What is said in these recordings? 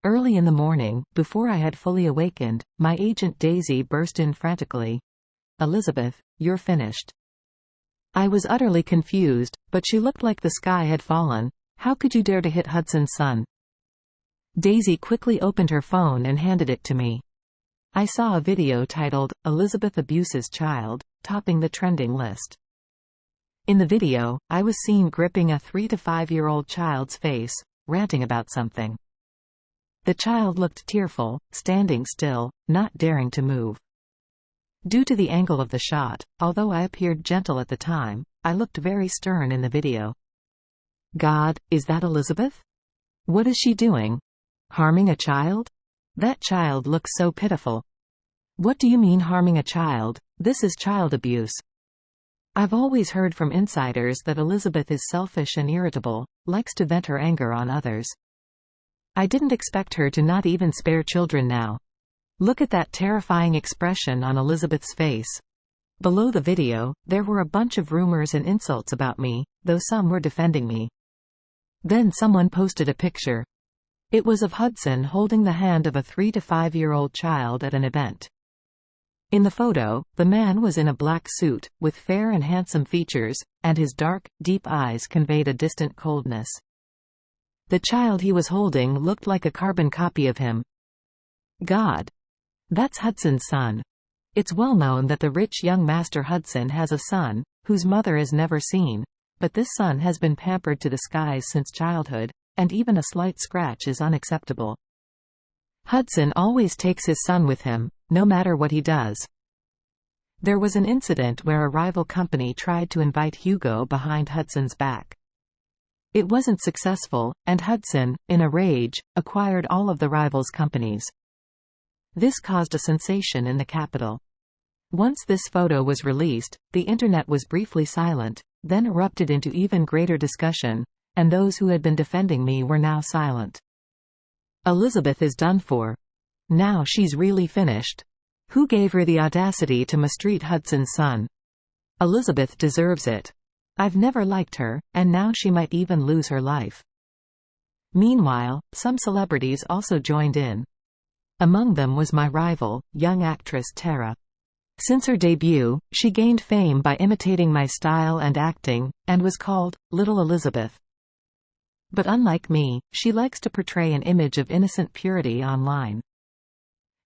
Early in the morning, before I had fully awakened, my agent Daisy burst in frantically. "Elizabeth, you're finished." I was utterly confused, but she looked like the sky had fallen. "How could you dare to hit Hudson's son?" Daisy quickly opened her phone and handed it to me. I saw a video titled, "Elizabeth Abuses Child," topping the trending list. In the video, I was seen gripping a 3 to 5-year-old child's face, ranting about something. The child looked tearful, standing still, not daring to move. Due to the angle of the shot, although I appeared gentle at the time, I looked very stern in the video. God, is that Elizabeth? What is she doing? Harming a child? That child looks so pitiful. What do you mean harming a child? This is child abuse. I've always heard from insiders that Elizabeth is selfish and irritable, likes to vent her anger on others. I didn't expect her to not even spare children now. Look at that terrifying expression on Elizabeth's face. Below the video, there were a bunch of rumors and insults about me, though some were defending me. Then someone posted a picture. It was of Hudson holding the hand of a 3 to 5-year-old child at an event. In the photo, the man was in a black suit, with fair and handsome features, and his dark, deep eyes conveyed a distant coldness. The child he was holding looked like a carbon copy of him. God! That's Hudson's son. It's well known that the rich young Master Hudson has a son, whose mother is never seen, but this son has been pampered to the skies since childhood, and even a slight scratch is unacceptable. Hudson always takes his son with him, no matter what he does. There was an incident where a rival company tried to invite Hugo behind Hudson's back. It wasn't successful, and Hudson, in a rage, acquired all of the rivals' companies. This caused a sensation in the capital. Once this photo was released, the internet was briefly silent, then erupted into even greater discussion, and those who had been defending me were now silent. Elizabeth is done for. Now she's really finished. Who gave her the audacity to mistreat Hudson's son? Elizabeth deserves it. I've never liked her, and now she might even lose her life. Meanwhile, some celebrities also joined in. Among them was my rival, young actress Tara. Since her debut, she gained fame by imitating my style and acting, and was called Little Elizabeth. But unlike me, she likes to portray an image of innocent purity online.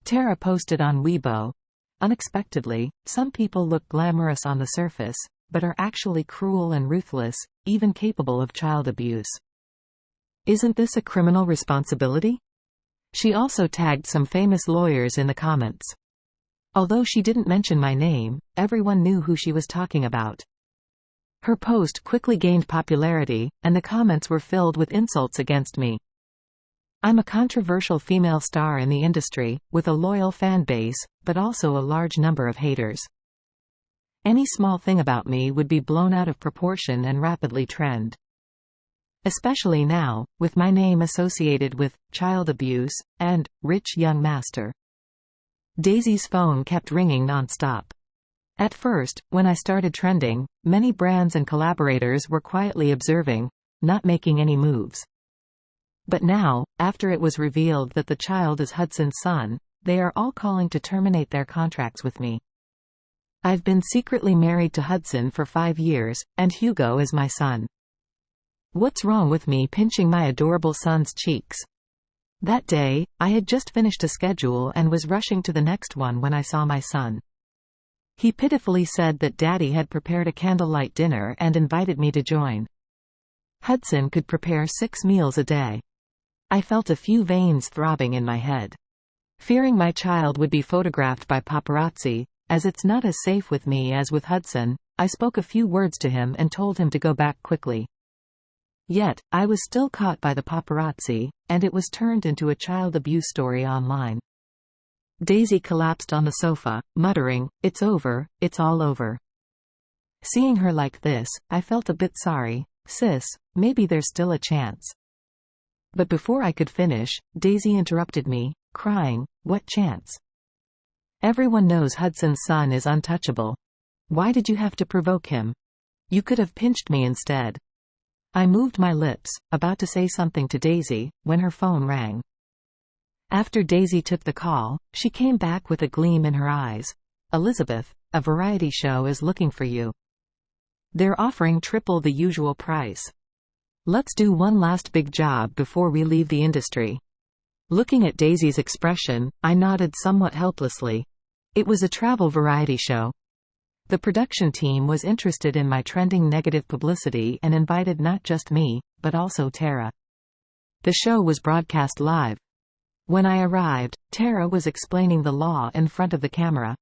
Tara posted on Weibo, "Unexpectedly, some people look glamorous on the surface, but are actually cruel and ruthless, even capable of child abuse. Isn't this a criminal responsibility?" She also tagged some famous lawyers in the comments. Although she didn't mention my name, everyone knew who she was talking about. Her post quickly gained popularity, and the comments were filled with insults against me. I'm a controversial female star in the industry, with a loyal fan base, but also a large number of haters. Any small thing about me would be blown out of proportion and rapidly trend. Especially now, with my name associated with child abuse and rich young master. Daisy's phone kept ringing non-stop. At first, when I started trending, many brands and collaborators were quietly observing, not making any moves. But now, after it was revealed that the child is Hudson's son, they are all calling to terminate their contracts with me. I've been secretly married to Hudson for 5 years, and Hugo is my son. What's wrong with me pinching my adorable son's cheeks? That day, I had just finished a schedule and was rushing to the next one when I saw my son. He pitifully said that Daddy had prepared a candlelight dinner and invited me to join. Hudson could prepare 6 meals a day. I felt a few veins throbbing in my head. Fearing my child would be photographed by paparazzi, as it's not as safe with me as with Hudson, I spoke a few words to him and told him to go back quickly. Yet, I was still caught by the paparazzi, and it was turned into a child abuse story online. Daisy collapsed on the sofa, muttering, "It's over, it's all over." Seeing her like this, I felt a bit sorry. "Sis, maybe there's still a chance." But before I could finish, Daisy interrupted me, crying, "What chance? Everyone knows Hudson's son is untouchable. Why did you have to provoke him? You could have pinched me instead." I moved my lips, about to say something to Daisy, when her phone rang. After Daisy took the call, she came back with a gleam in her eyes. "Elizabeth, a variety show is looking for you. They're offering triple the usual price. Let's do one last big job before we leave the industry." Looking at Daisy's expression, I nodded somewhat helplessly. It was a travel variety show. The production team was interested in my trending negative publicity and invited not just me, but also Tara. The show was broadcast live. When I arrived, Tara was explaining the law in front of the camera.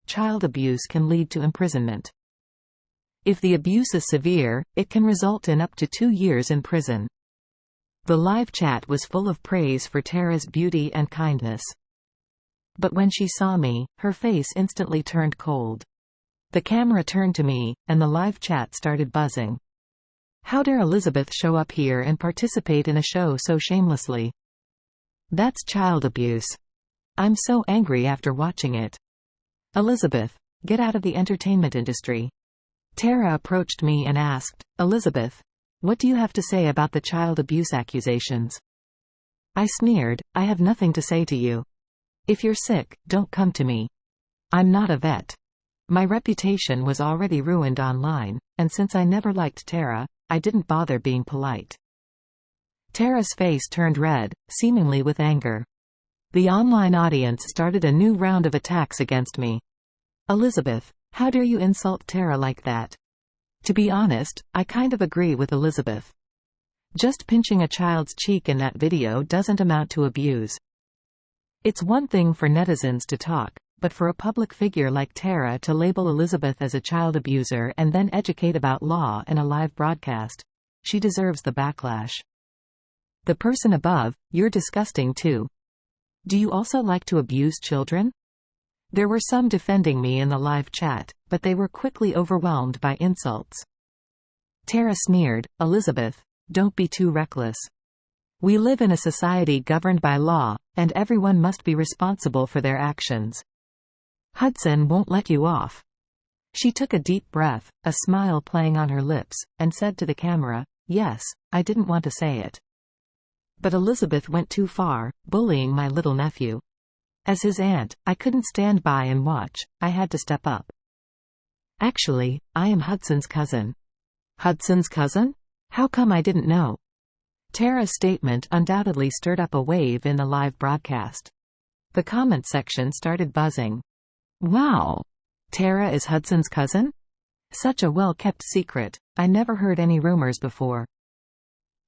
Child abuse can lead to imprisonment. If the abuse is severe, it can result in up to 2 years in prison. The live chat was full of praise for Tara's beauty and kindness. But when she saw me, her face instantly turned cold. The camera turned to me, and the live chat started buzzing. How dare Elizabeth show up here and participate in a show so shamelessly? That's child abuse. I'm so angry after watching it. Elizabeth, get out of the entertainment industry. Tara approached me and asked, "Elizabeth, what do you have to say about the child abuse accusations?" I sneered, "I have nothing to say to you. If you're sick, don't come to me. I'm not a vet." My reputation was already ruined online, and since I never liked Tara, I didn't bother being polite. Tara's face turned red, seemingly with anger. The online audience started a new round of attacks against me. "Elizabeth, how dare you insult Tara like that?" To be honest, I kind of agree with Elizabeth. Just pinching a child's cheek in that video doesn't amount to abuse. It's one thing for netizens to talk, but for a public figure like Tara to label Elizabeth as a child abuser and then educate about law in a live broadcast, she deserves the backlash. The person above, "You're disgusting too. Do you also like to abuse children?" There were some defending me in the live chat, but they were quickly overwhelmed by insults. Tara sneered, "Elizabeth, don't be too reckless. We live in a society governed by law, and everyone must be responsible for their actions. Hudson won't let you off." She took a deep breath, a smile playing on her lips, and said to the camera, "Yes, I didn't want to say it. But Elizabeth went too far, bullying my little nephew. As his aunt, I couldn't stand by and watch, I had to step up. Actually, I am Hudson's cousin." "Hudson's cousin? How come I didn't know?" Tara's statement undoubtedly stirred up a wave in the live broadcast. The comment section started buzzing. "Wow! Tara is Hudson's cousin? Such a well-kept secret, I never heard any rumors before.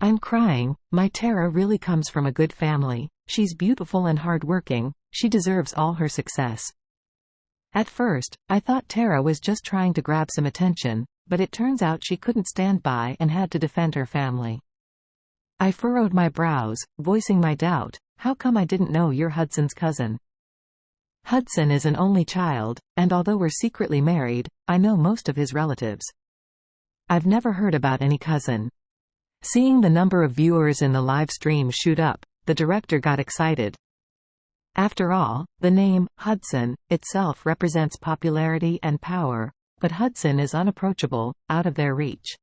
I'm crying, my Tara really comes from a good family, she's beautiful and hardworking, she deserves all her success." At first, I thought Tara was just trying to grab some attention, but it turns out she couldn't stand by and had to defend her family. I furrowed my brows, voicing my doubt, "How come I didn't know you're Hudson's cousin?" Hudson is an only child, and although we're secretly married, I know most of his relatives. I've never heard about any cousin. Seeing the number of viewers in the live stream shoot up, the director got excited. After all, the name, Hudson, itself represents popularity and power, but Hudson is unapproachable, out of their reach.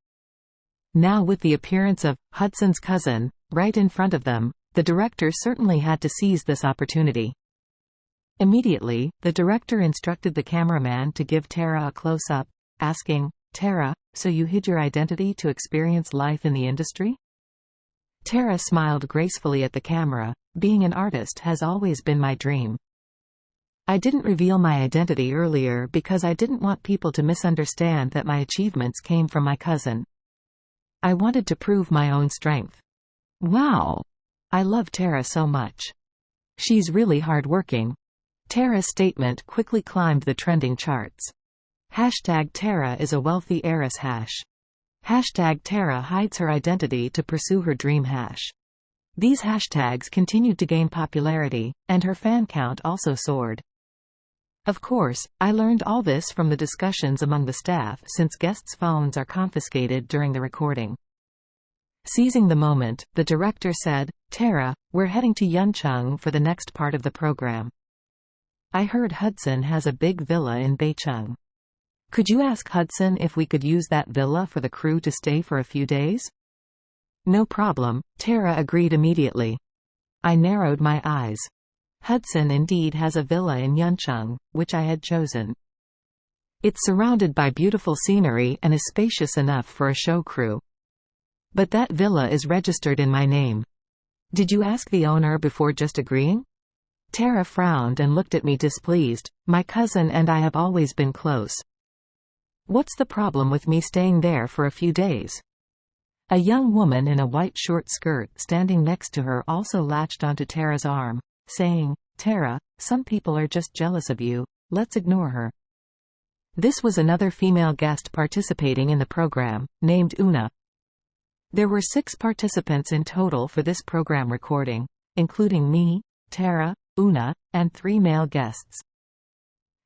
Now with the appearance of Hudson's cousin right in front of them, the director certainly had to seize this opportunity. Immediately, the director instructed the cameraman to give Tara a close-up, asking, "Tara, so you hid your identity to experience life in the industry?" Tara smiled gracefully at the camera. "Being an artist has always been my dream. I didn't reveal my identity earlier because I didn't want people to misunderstand that my achievements came from my cousin. I wanted to prove my own strength." Wow! I love Tara so much. She's really hardworking. Tara's statement quickly climbed the trending charts. #Tara is a wealthy heiress #Tara hides her identity to pursue her dream These hashtags continued to gain popularity, and her fan count also soared. Of course, I learned all this from the discussions among the staff since guests' phones are confiscated during the recording. Seizing the moment, the director said, "Tara, we're heading to Yuncheng for the next part of the program. I heard Hudson has a big villa in Beicheng. Could you ask Hudson if we could use that villa for the crew to stay for a few days?" "No problem," Tara agreed immediately. I narrowed my eyes. Hudson indeed has a villa in Yeoncheung, which I had chosen. It's surrounded by beautiful scenery and is spacious enough for a show crew. But that villa is registered in my name. Did you ask the owner before just agreeing? Tara frowned and looked at me displeased. My cousin and I have always been close. What's the problem with me staying there for a few days? A young woman in a white short skirt standing next to her also latched onto Tara's arm, saying, "Tara, some people are just jealous of you, let's ignore her." This was another female guest participating in the program, named Una. There were 6 participants in total for this program recording, including me, Tara, Una, and 3 male guests.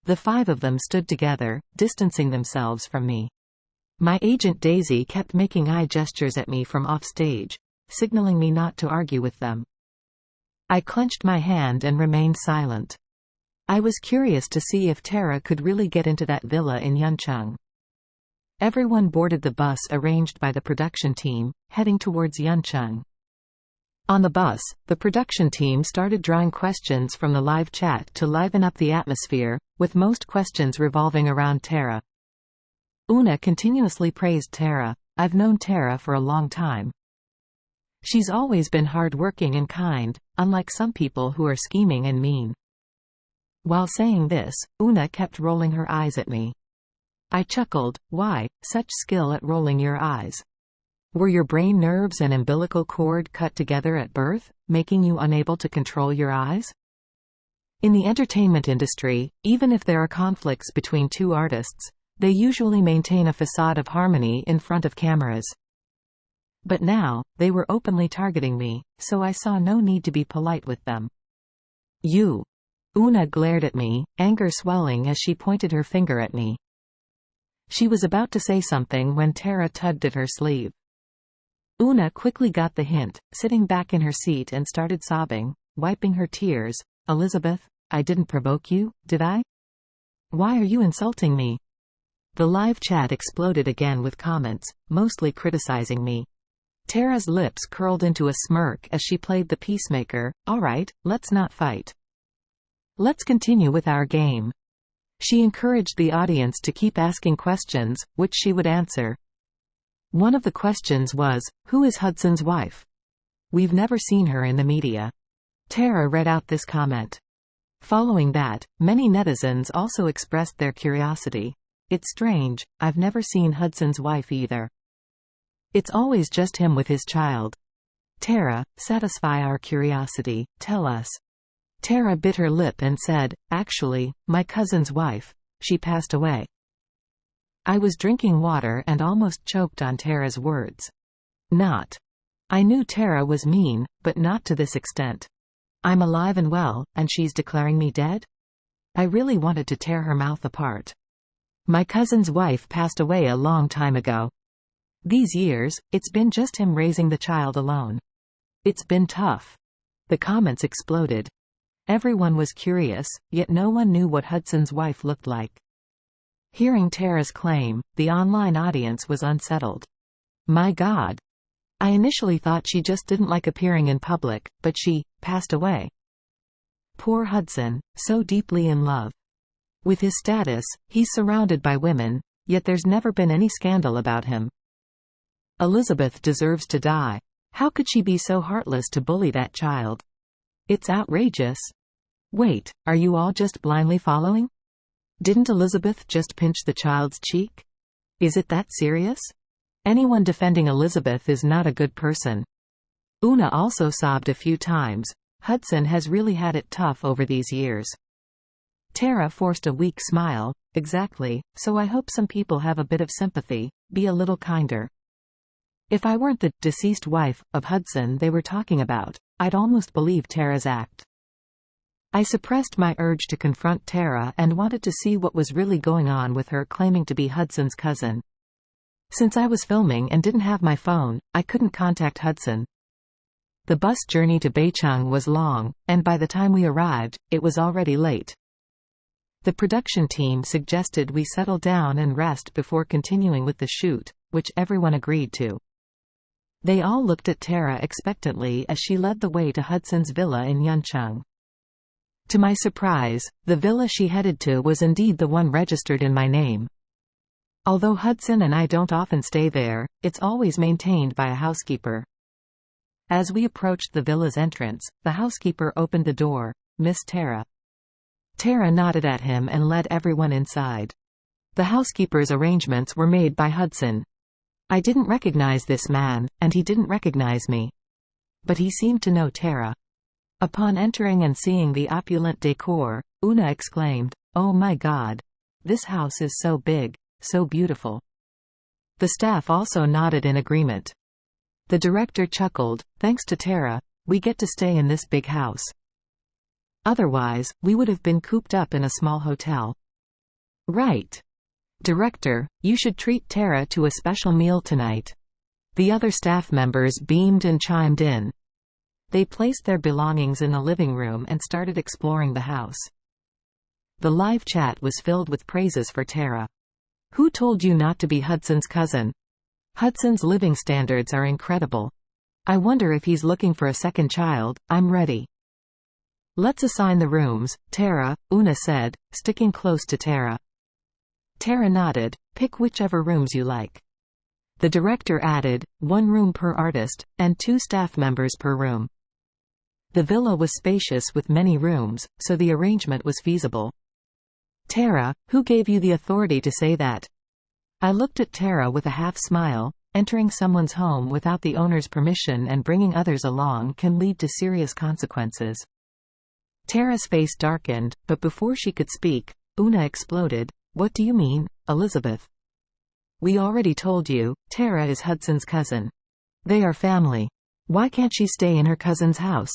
The 5 of them stood together, distancing themselves from me. My agent Daisy kept making eye gestures at me from off stage, signaling me not to argue with them. I clenched my hand and remained silent. I was curious to see if Tara could really get into that villa in Yeoncheung. Everyone boarded the bus arranged by the production team, heading towards Yeoncheung. On the bus, the production team started drawing questions from the live chat to liven up the atmosphere, with most questions revolving around Tara. Una continuously praised Tara. "I've known Tara for a long time. She's always been hard-working and kind, unlike some people who are scheming and mean." While saying this, Una kept rolling her eyes at me. I chuckled. "Why, such skill at rolling your eyes? Were your brain nerves and umbilical cord cut together at birth, making you unable to control your eyes?" In the entertainment industry, even if there are conflicts between 2 artists, they usually maintain a facade of harmony in front of cameras. But now, they were openly targeting me, so I saw no need to be polite with them. "You!" Una glared at me, anger swelling as she pointed her finger at me. She was about to say something when Tara tugged at her sleeve. Una quickly got the hint, sitting back in her seat and started sobbing, wiping her tears. "Elizabeth, I didn't provoke you, did I? Why are you insulting me?" The live chat exploded again with comments, mostly criticizing me. Tara's lips curled into a smirk as she played the peacemaker. "All right, let's not fight. Let's continue with our game." She encouraged the audience to keep asking questions, which she would answer. One of the questions was, "Who is Hudson's wife? We've never seen her in the media." Tara read out this comment. Following that, many netizens also expressed their curiosity. "It's strange, I've never seen Hudson's wife either. It's always just him with his child. Tara, satisfy our curiosity, tell us." Tara bit her lip and said, "Actually, my cousin's wife. She passed away." I was drinking water and almost choked on Tara's words. Not. I knew Tara was mean, but not to this extent. I'm alive and well, and she's declaring me dead? I really wanted to tear her mouth apart. My cousin's wife passed away a long time ago. These years, it's been just him raising the child alone. It's been tough. The comments exploded. Everyone was curious, yet no one knew what Hudson's wife looked like. Hearing Tara's claim, the online audience was unsettled. My God. I initially thought she just didn't like appearing in public, but she passed away. Poor Hudson, so deeply in love. With his status, he's surrounded by women, yet there's never been any scandal about him. Elizabeth deserves to die. How could she be so heartless to bully that child? It's outrageous. Wait, are you all just blindly following? Didn't Elizabeth just pinch the child's cheek? Is it that serious? Anyone defending Elizabeth is not a good person. Una also sobbed a few times. Hudson has really had it tough over these years. Tara forced a weak smile. Exactly, so I hope some people have a bit of sympathy, be a little kinder. If I weren't the deceased wife of Hudson they were talking about, I'd almost believe Tara's act. I suppressed my urge to confront Tara and wanted to see what was really going on with her claiming to be Hudson's cousin. Since I was filming and didn't have my phone, I couldn't contact Hudson. The bus journey to Beicheng was long, and by the time we arrived, it was already late. The production team suggested we settle down and rest before continuing with the shoot, which everyone agreed to. They all looked at Tara expectantly as she led the way to Hudson's villa in Yeoncheung. To my surprise, the villa she headed to was indeed the one registered in my name. Although Hudson and I don't often stay there, it's always maintained by a housekeeper. As we approached the villa's entrance, the housekeeper opened the door. "Miss Tara." Tara nodded at him and led everyone inside. The housekeeper's arrangements were made by Hudson. I didn't recognize this man, and he didn't recognize me. But he seemed to know Tara. Upon entering and seeing the opulent decor, Una exclaimed, "Oh my God! This house is so big, so beautiful." The staff also nodded in agreement. The director chuckled, "Thanks to Tara, we get to stay in this big house. Otherwise, we would have been cooped up in a small hotel." "Right. Director, you should treat Tara to a special meal tonight." The other staff members beamed and chimed in. They placed their belongings in the living room and started exploring the house. The live chat was filled with praises for Tara. "Who told you not to be Hudson's cousin? Hudson's living standards are incredible. I wonder if he's looking for a second child. I'm ready." "Let's assign the rooms, Tara," Una said, sticking close to Tara. Tara nodded. "Pick whichever rooms you like." The director added, 1 room per artist, and 2 staff members per room. The villa was spacious with many rooms, so the arrangement was feasible. "Tara, who gave you the authority to say that?" I looked at Tara with a half-smile. Entering someone's home without the owner's permission and bringing others along can lead to serious consequences. Tara's face darkened, but before she could speak, Una exploded. "What do you mean, Elizabeth? We already told you, Tara is Hudson's cousin. They are family. Why can't she stay in her cousin's house?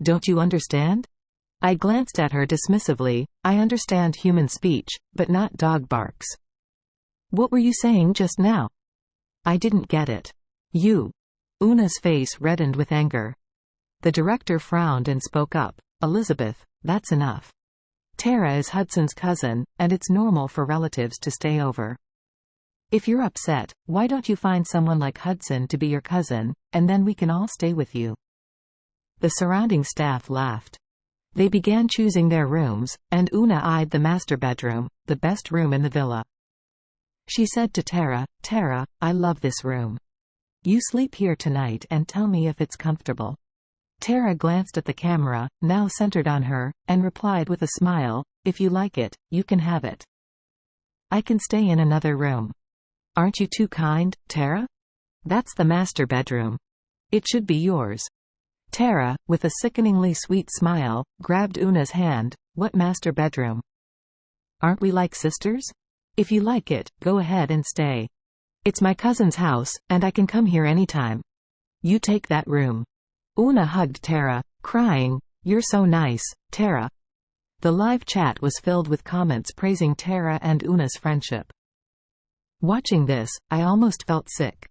Don't you understand?" I glanced at her dismissively. "I understand human speech, but not dog barks." "What were you saying just now?" I didn't get it. "You." Una's face reddened with anger. The director frowned and spoke up. "Elizabeth, that's enough. Tara is Hudson's cousin, and it's normal for relatives to stay over. If you're upset, why don't you find someone like Hudson to be your cousin, and then we can all stay with you?" The surrounding staff laughed. They began choosing their rooms, and Una eyed the master bedroom, the best room in the villa. She said to Tara, "Tara, I love this room. You sleep here tonight and tell me if it's comfortable." Tara glanced at the camera, now centered on her, and replied with a smile, "If you like it, you can have it. I can stay in another room." "Aren't you too kind, Tara? That's the master bedroom. It should be yours." Tara, with a sickeningly sweet smile, grabbed Una's hand. "What master bedroom? Aren't we like sisters? If you like it, go ahead and stay. It's my cousin's house, and I can come here anytime. You take that room." Una hugged Tara, crying, "You're so nice, Tara." The live chat was filled with comments praising Tara and Una's friendship. Watching this, I almost felt sick.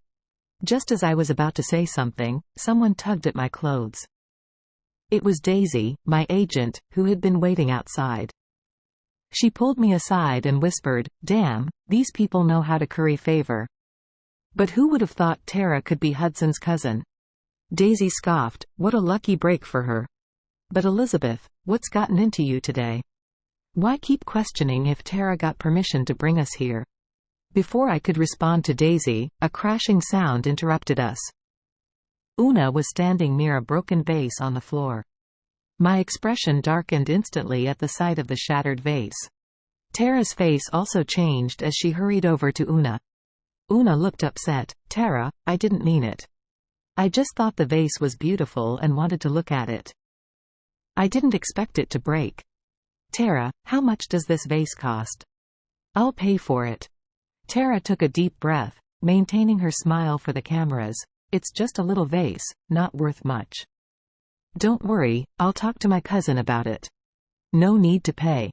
Just as I was about to say something, someone tugged at my clothes. It was Daisy, my agent, who had been waiting outside. She pulled me aside and whispered, "Damn, these people know how to curry favor." But who would have thought Tara could be Hudson's cousin? Daisy scoffed, "What a lucky break for her." "But Elizabeth, what's gotten into you today? Why keep questioning if Tara got permission to bring us here?" Before I could respond to Daisy, a crashing sound interrupted us. Una was standing near a broken vase on the floor. My expression darkened instantly at the sight of the shattered vase. Tara's face also changed as she hurried over to Una. Una looked upset. "Tara, I didn't mean it. I just thought the vase was beautiful and wanted to look at it. I didn't expect it to break." "Tara, how much does this vase cost?" "I'll pay for it." Tara took a deep breath, maintaining her smile for the cameras. "It's just a little vase, not worth much. Don't worry, I'll talk to my cousin about it. No need to pay."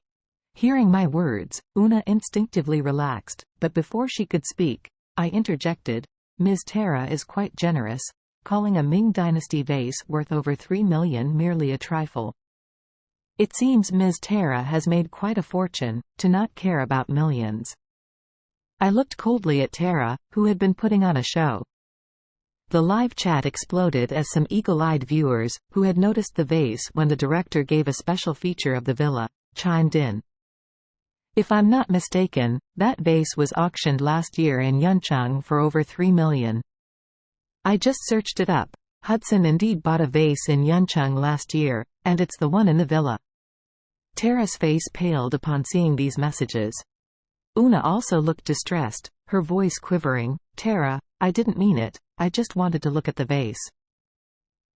Hearing my words, Una instinctively relaxed, but before she could speak, I interjected, "Ms. Tara is quite generous, calling a Ming Dynasty vase worth over 3 million merely a trifle. It seems Ms. Tara has made quite a fortune, to not care about millions." I looked coldly at Tara, who had been putting on a show. The live chat exploded as some eagle-eyed viewers, who had noticed the vase when the director gave a special feature of the villa, chimed in. If I'm not mistaken, that vase was auctioned last year in Yeoncheon for over $3 million. I just searched it up. Hudson indeed bought a vase in Yeoncheon last year, and it's the one in the villa. Tara's face paled upon seeing these messages. Una also looked distressed, her voice quivering. Tara, I didn't mean it, I just wanted to look at the vase.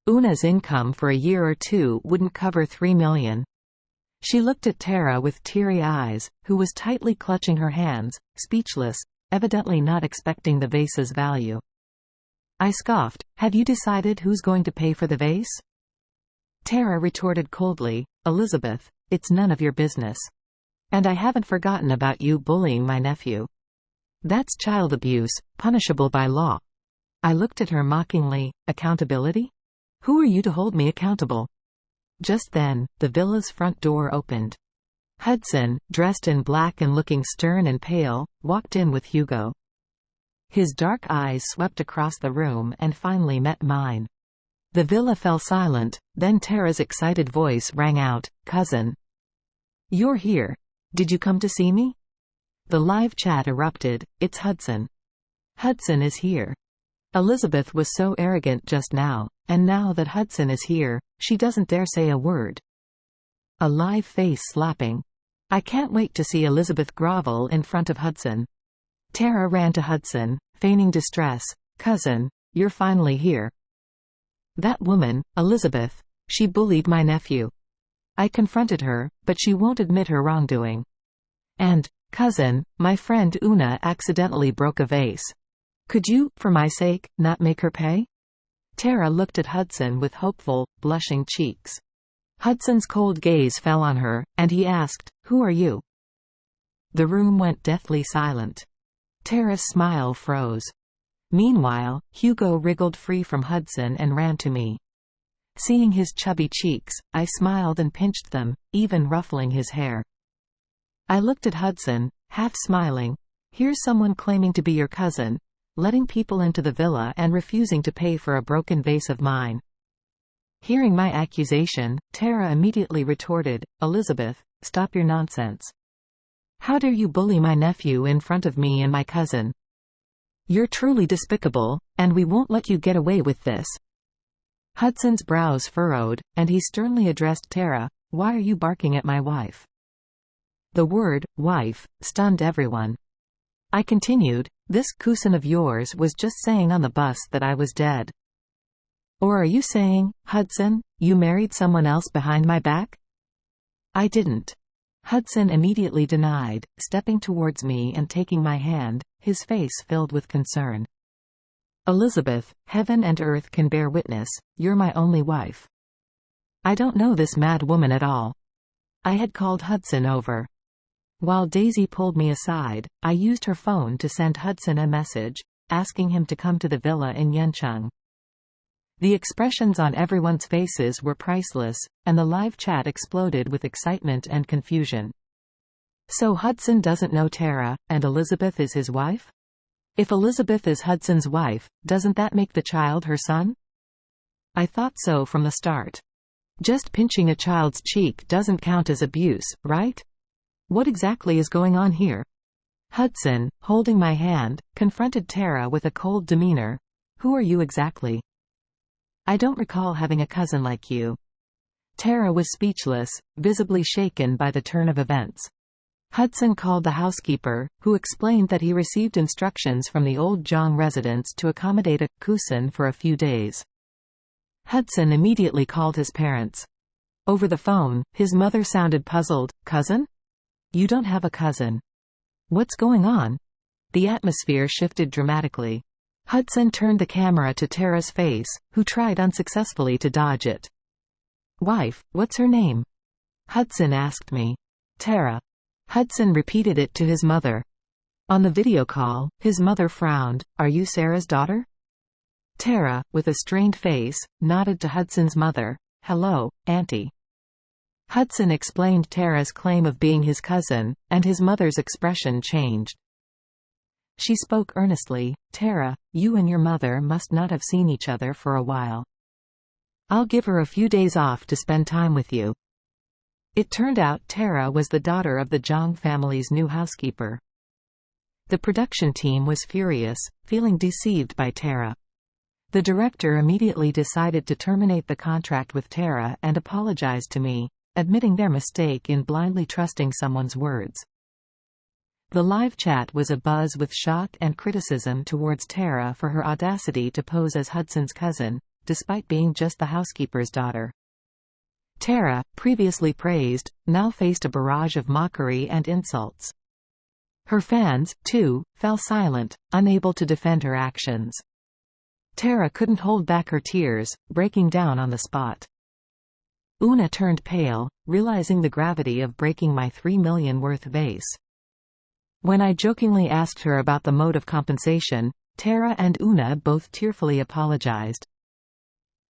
Una's income for a year or two wouldn't cover $3 million. She looked at Tara with teary eyes, who was tightly clutching her hands, speechless, evidently not expecting the vase's value. I scoffed, have you decided who's going to pay for the vase? Tara retorted coldly, Elizabeth, it's none of your business. And I haven't forgotten about you bullying my nephew. That's child abuse, punishable by law. I looked at her mockingly. Accountability? Who are you to hold me accountable? Just then, the villa's front door opened. Hudson, dressed in black and looking stern and pale, walked in with Hugo. His dark eyes swept across the room and finally met mine. The villa fell silent, then Tara's excited voice rang out, Cousin. You're here. Did you come to see me? The live chat erupted, it's Hudson. Hudson is here. Elizabeth was so arrogant just now, and now that Hudson is here, she doesn't dare say a word. A live face slapping. I can't wait to see Elizabeth grovel in front of Hudson. Tara ran to Hudson, feigning distress. Cousin, you're finally here. That woman, Elizabeth, she bullied my nephew. I confronted her, but she won't admit her wrongdoing. And, cousin, my friend Una accidentally broke a vase. Could you, for my sake, not make her pay? Tara looked at Hudson with hopeful, blushing cheeks. Hudson's cold gaze fell on her, and he asked, Who are you? The room went deathly silent. Tara's smile froze. Meanwhile, Hugo wriggled free from Hudson and ran to me. Seeing his chubby cheeks, I smiled and pinched them, even ruffling his hair. I looked at Hudson, half smiling. Here's someone claiming to be your cousin, letting people into the villa and refusing to pay for a broken vase of mine. Hearing my accusation, Tara immediately retorted, Elizabeth, stop your nonsense. How dare you bully my nephew in front of me and my cousin? You're truly despicable, and we won't let you get away with this. Hudson's brows furrowed, and he sternly addressed Tara, Why are you barking at my wife? The word, wife, stunned everyone. I continued, This cousin of yours was just saying on the bus that I was dead. Or are you saying, Hudson, you married someone else behind my back? I didn't. Hudson immediately denied, stepping towards me and taking my hand, his face filled with concern. Elizabeth, heaven and earth can bear witness, you're my only wife. I don't know this mad woman at all. I had called Hudson over. While Daisy pulled me aside, I used her phone to send Hudson a message, asking him to come to the villa in Yeoncheon. The expressions on everyone's faces were priceless, and the live chat exploded with excitement and confusion. So Hudson doesn't know Tara, and Elizabeth is his wife? If Elizabeth is Hudson's wife, doesn't that make the child her son? I thought so from the start. Just pinching a child's cheek doesn't count as abuse, right? What exactly is going on here? Hudson, holding my hand, confronted Tara with a cold demeanor. Who are you exactly? I don't recall having a cousin like you. Tara was speechless, visibly shaken by the turn of events. Hudson called the housekeeper, who explained that he received instructions from the old Jong residence to accommodate a cousin for a few days. Hudson immediately called his parents. Over the phone, his mother sounded puzzled. Cousin? You don't have a cousin. What's going on? The atmosphere shifted dramatically. Hudson turned the camera to Tara's face, who tried unsuccessfully to dodge it. Wife, what's her name? Hudson asked me. Tara. Hudson repeated it to his mother. On the video call, his mother frowned. Are you Sarah's daughter? Tara, with a strained face, nodded to Hudson's mother. Hello, Auntie. Hudson explained Tara's claim of being his cousin, and his mother's expression changed. She spoke earnestly. "Tara, you and your mother must not have seen each other for a while. I'll give her a few days off to spend time with you." It turned out Tara was the daughter of the Zhang family's new housekeeper. The production team was furious, feeling deceived by Tara. The director immediately decided to terminate the contract with Tara and apologized to me, admitting their mistake in blindly trusting someone's words. The live chat was abuzz with shock and criticism towards Tara for her audacity to pose as Hudson's cousin, despite being just the housekeeper's daughter. Tara, previously praised, now faced a barrage of mockery and insults. Her fans, too, fell silent, unable to defend her actions. Tara couldn't hold back her tears, breaking down on the spot. Una turned pale, realizing the gravity of breaking my $3 million worth vase. When I jokingly asked her about the mode of compensation, Tara and Una both tearfully apologized.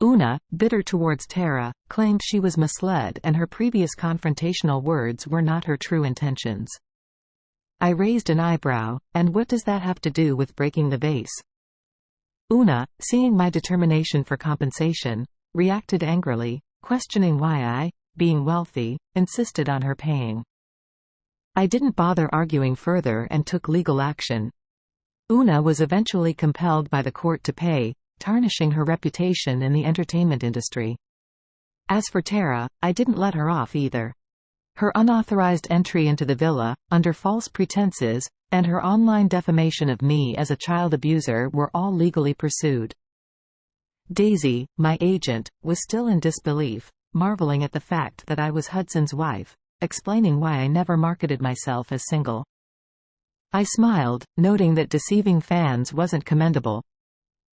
Una, bitter towards Tara, claimed she was misled and her previous confrontational words were not her true intentions. I raised an eyebrow, "And what does that have to do with breaking the vase?" Una, seeing my determination for compensation, reacted angrily, questioning why I, being wealthy, insisted on her paying. I didn't bother arguing further and took legal action. Una was eventually compelled by the court to pay, tarnishing her reputation in the entertainment industry. As for Tara, I didn't let her off either. Her unauthorized entry into the villa, under false pretenses, and her online defamation of me as a child abuser were all legally pursued. Daisy, my agent, was still in disbelief, marveling at the fact that I was Hudson's wife, explaining why I never marketed myself as single. I smiled, noting that deceiving fans wasn't commendable.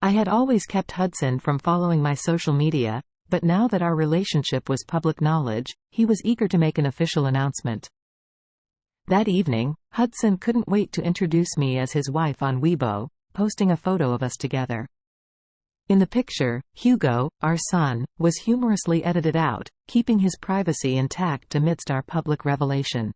I had always kept Hudson from following my social media, but now that our relationship was public knowledge, he was eager to make an official announcement. That evening, Hudson couldn't wait to introduce me as his wife on Weibo, posting a photo of us together. In the picture, Hugo, our son, was humorously edited out, keeping his privacy intact amidst our public revelation.